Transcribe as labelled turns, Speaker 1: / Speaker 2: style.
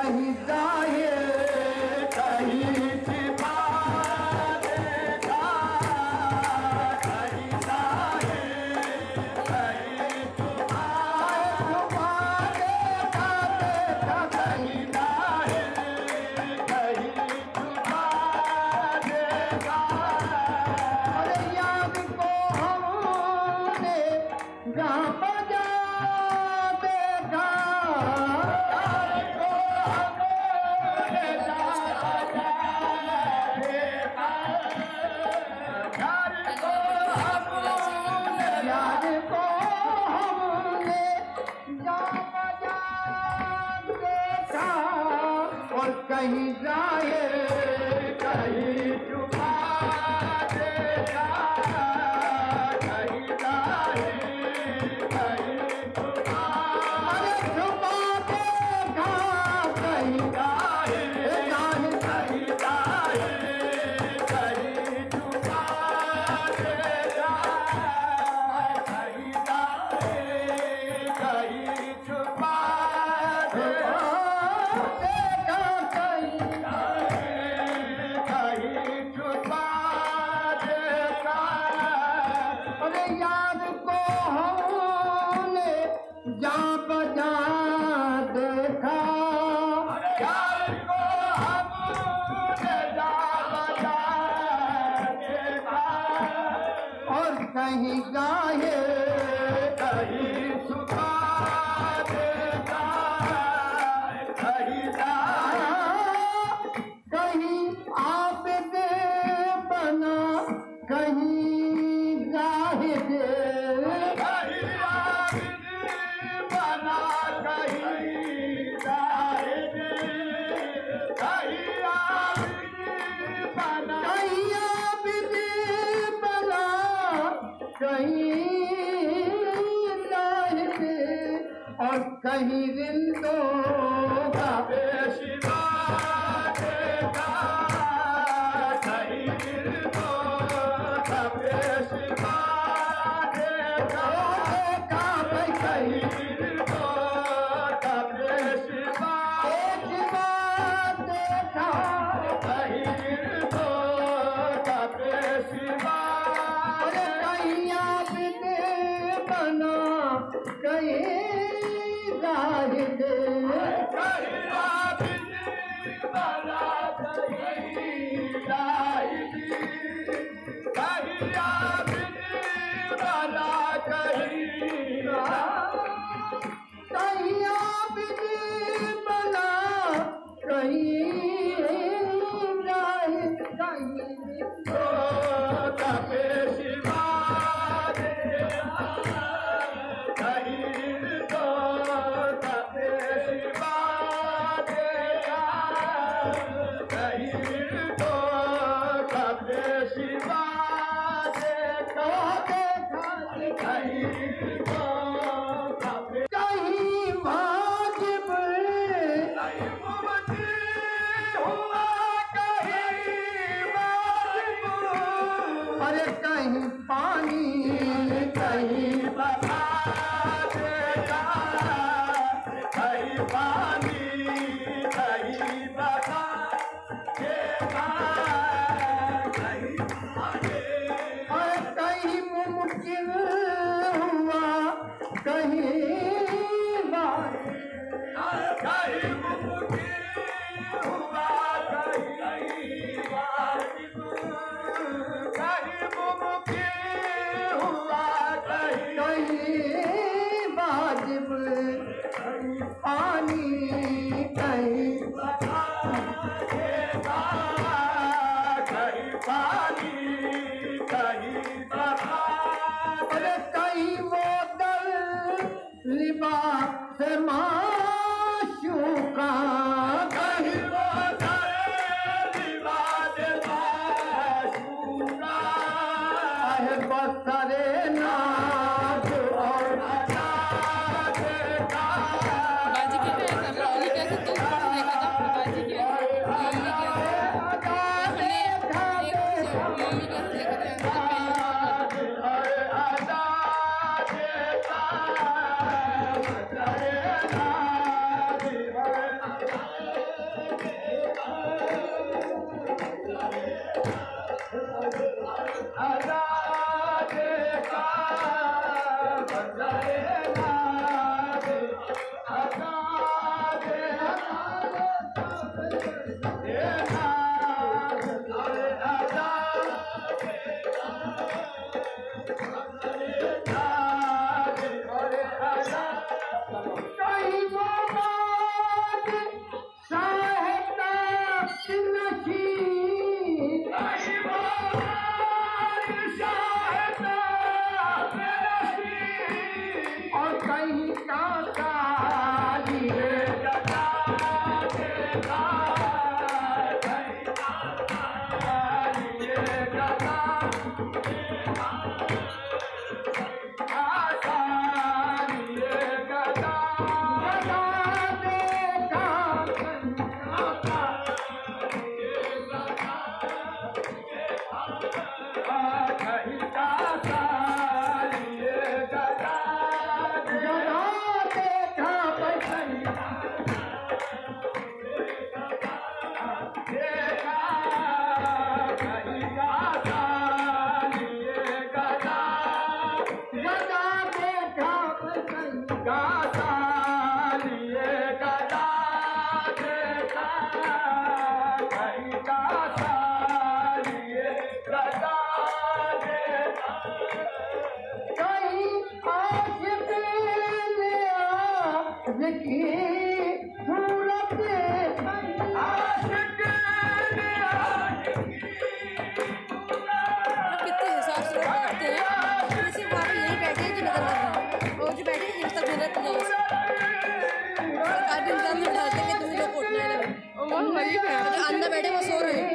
Speaker 1: कहीं जाए कहीं छिपा देखा, कहीं जाए कहीं छुपा देखा, देखा कहीं जाए कहीं छुपा देखा। अरे याद को हमने जहाँ बजा देखा, याद को हमने जहाँ बजा देखा, याद को हमने जहाँ बजा देखा, और कहीं जाए कहीं छुपा देखा, कहीं जाए कहीं छुपा, अरे छुपा देखा, कहीं जाए कहीं जाए कहीं छुपा देखा, कहीं जाए कहीं छुपा देखा, कहीं कहीं छुपा देखा। अरे याद को हमने जहाँ बजा देखा, याद को हमने जहाँ बजा देखा, और कहीं गाए कहीं छुपा देखा, कहीं गाया कहीं आप दे बना, कहीं जाहिद कहीं आबिद बना, कहीं जाहिद कहीं आबिद बना, कहीं आबिद बना, कहीं जाहिद, और कहीं रिंदों का पेशवा देखा, कहीं रिंदों का पेशवा देखा, देखा भाई कहीं रिंदों का पेशवा देखा, कहीं रिंदों का पेशवा, अरे कहीं आबिद बना, कहीं जाहिद, कहीं आबिद बना, कहीं जाहिद, कहीं आबिद बना, कहीं आबिद बना, कहीं जाहिद, कहीं का पेशवा देखा, कहीं का पेशवा देखा, कहीं का पेशवा देखा, देखा कहीं कहीं वाजिब कहीं मुमकिन हुआ, कहीं वाजिब, अरे कहीं पानी कहीं बता देखा, कहीं पानी कहीं बता देखा, कहीं पानी, अरे कहीं मुमकिन हुआ, कहीं कहीं मुमकिन हुआ, कहीं वाजिब, कहीं मुमकिन हुआ, कहीं वाजिब, कहीं पानी कहीं बता देगा, कहीं पानी कहीं बता, अरे कहीं वो दल लिबास माशूका, कहीं वो दल लिबास माशूका, है बसरे नाज और
Speaker 2: बाजी की मैं कर रहा हूँ, कैसे तुम देखा था अंदर बैठे वो सो रहे हैं।